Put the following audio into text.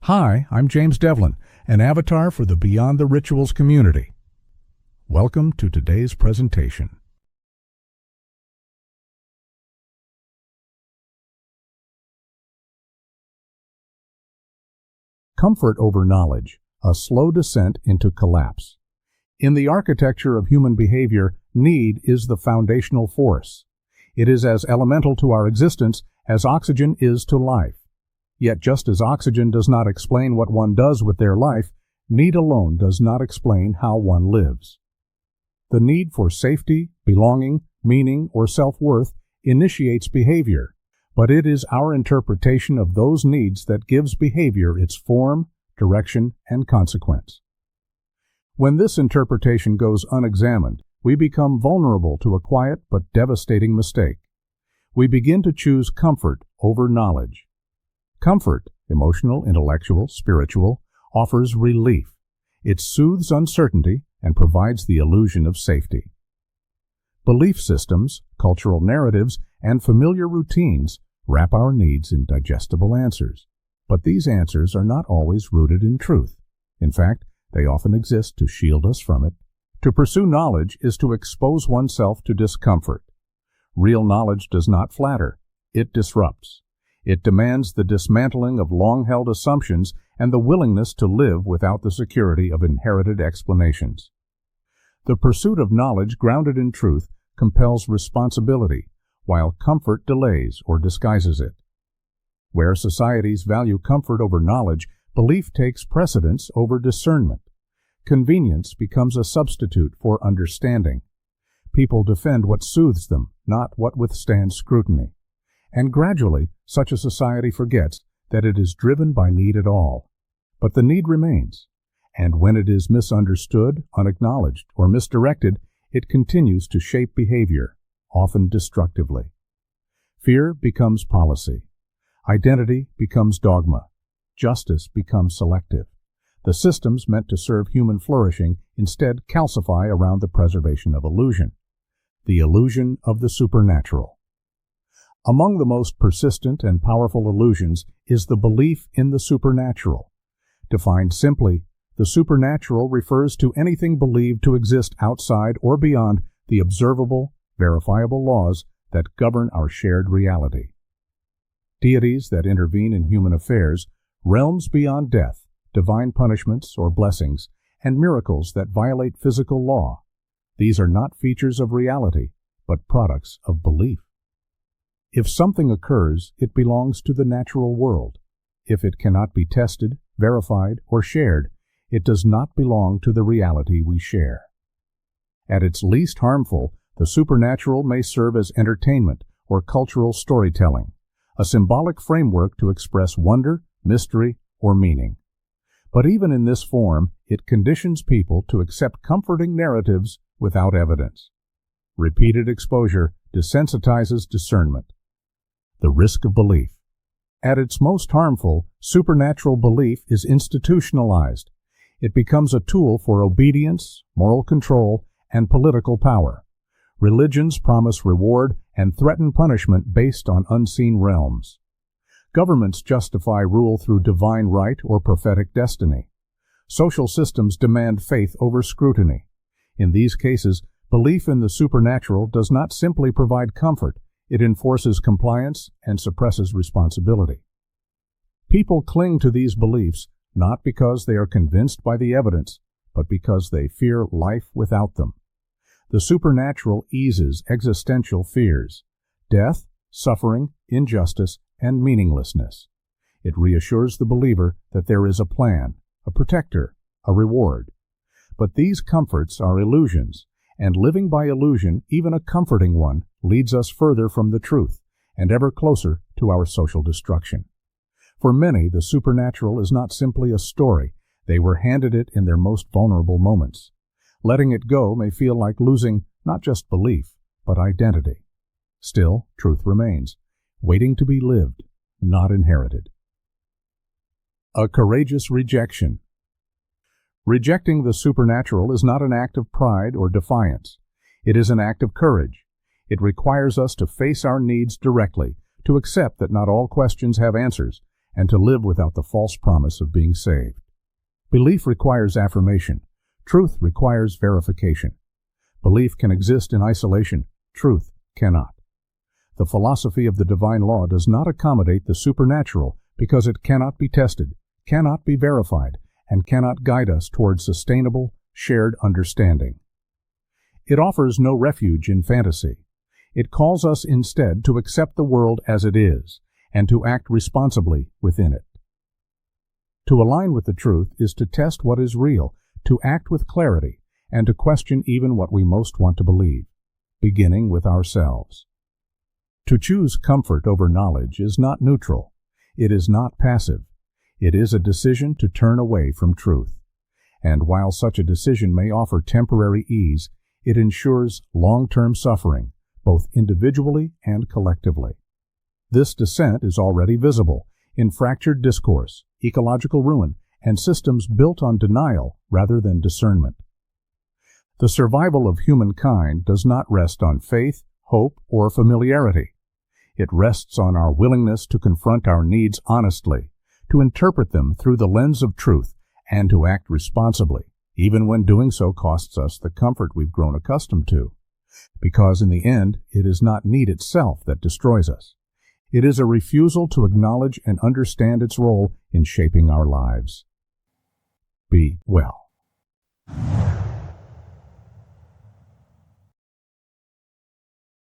Hi, I'm James Devlin, an avatar for the Beyond the Rituals community. Welcome to today's presentation. Comfort over knowledge, a slow descent into collapse. In the architecture of human behavior, need is the foundational force. It is as elemental to our existence as oxygen is to life. Yet just as oxygen does not explain what one does with their life, need alone does not explain how one lives. The need for safety, belonging, meaning, or self-worth initiates behavior, but it is our interpretation of those needs that gives behavior its form, direction, and consequence. When this interpretation goes unexamined, we become vulnerable to a quiet but devastating mistake. We begin to choose comfort over knowledge. Comfort, emotional, intellectual, spiritual, offers relief. It soothes uncertainty and provides the illusion of safety. Belief systems, cultural narratives, and familiar routines wrap our needs in digestible answers. But these answers are not always rooted in truth. In fact, they often exist to shield us from it. To pursue knowledge is to expose oneself to discomfort. Real knowledge does not flatter. It disrupts. It demands the dismantling of long-held assumptions and the willingness to live without the security of inherited explanations. The pursuit of knowledge grounded in truth compels responsibility, while comfort delays or disguises it. Where societies value comfort over knowledge, belief takes precedence over discernment. Convenience becomes a substitute for understanding. People defend what soothes them, not what withstands scrutiny. And gradually, such a society forgets that it is driven by need at all. But the need remains, and when it is misunderstood, unacknowledged, or misdirected, it continues to shape behavior, often destructively. Fear becomes policy. Identity becomes dogma. Justice becomes selective. The systems meant to serve human flourishing instead calcify around the preservation of illusion. The illusion of the supernatural. Among the most persistent and powerful illusions is the belief in the supernatural. Defined simply, the supernatural refers to anything believed to exist outside or beyond the observable, verifiable laws that govern our shared reality. Deities that intervene in human affairs, realms beyond death, divine punishments or blessings, and miracles that violate physical law. These are not features of reality, but products of belief. If something occurs, it belongs to the natural world. If it cannot be tested, verified, or shared, it does not belong to the reality we share. At its least harmful, the supernatural may serve as entertainment or cultural storytelling, a symbolic framework to express wonder, mystery, or meaning. But even in this form, it conditions people to accept comforting narratives without evidence. Repeated exposure desensitizes discernment. The risk of belief. At its most harmful, supernatural belief is institutionalized. It becomes a tool for obedience, moral control, and political power. Religions promise reward and threaten punishment based on unseen realms. Governments justify rule through divine right or prophetic destiny. Social systems demand faith over scrutiny. In these cases, belief in the supernatural does not simply provide comfort, it enforces compliance and suppresses responsibility. People cling to these beliefs not because they are convinced by the evidence, but because they fear life without them. The supernatural eases existential fears: death, suffering, injustice, and meaninglessness. It reassures the believer that there is a plan, a protector, a reward. But these comforts are illusions, and living by illusion, even a comforting one, leads us further from the truth, and ever closer to our social destruction. For many, the supernatural is not simply a story. They were handed it in their most vulnerable moments. Letting it go may feel like losing not just belief, but identity. Still, truth remains, waiting to be lived, not inherited. A courageous rejection. Rejecting the supernatural is not an act of pride or defiance. It is an act of courage. It requires us to face our needs directly, to accept that not all questions have answers, and to live without the false promise of being saved. Belief requires affirmation. Truth requires verification. Belief can exist in isolation. Truth cannot. The philosophy of the divine law does not accommodate the supernatural because it cannot be tested, cannot be verified, and cannot guide us toward sustainable, shared understanding. It offers no refuge in fantasy. It calls us instead to accept the world as it is and to act responsibly within it. To align with the truth is to test what is real, to act with clarity, and to question even what we most want to believe, beginning with ourselves. To choose comfort over knowledge is not neutral. It is not passive. It is a decision to turn away from truth. And while such a decision may offer temporary ease, it ensures long-term suffering, both individually and collectively. This descent is already visible in fractured discourse, ecological ruin, and systems built on denial rather than discernment. The survival of humankind does not rest on faith, hope, or familiarity. It rests on our willingness to confront our needs honestly, to interpret them through the lens of truth, and to act responsibly, even when doing so costs us the comfort we've grown accustomed to. Because in the end, it is not need itself that destroys us. It is a refusal to acknowledge and understand its role in shaping our lives. Be well.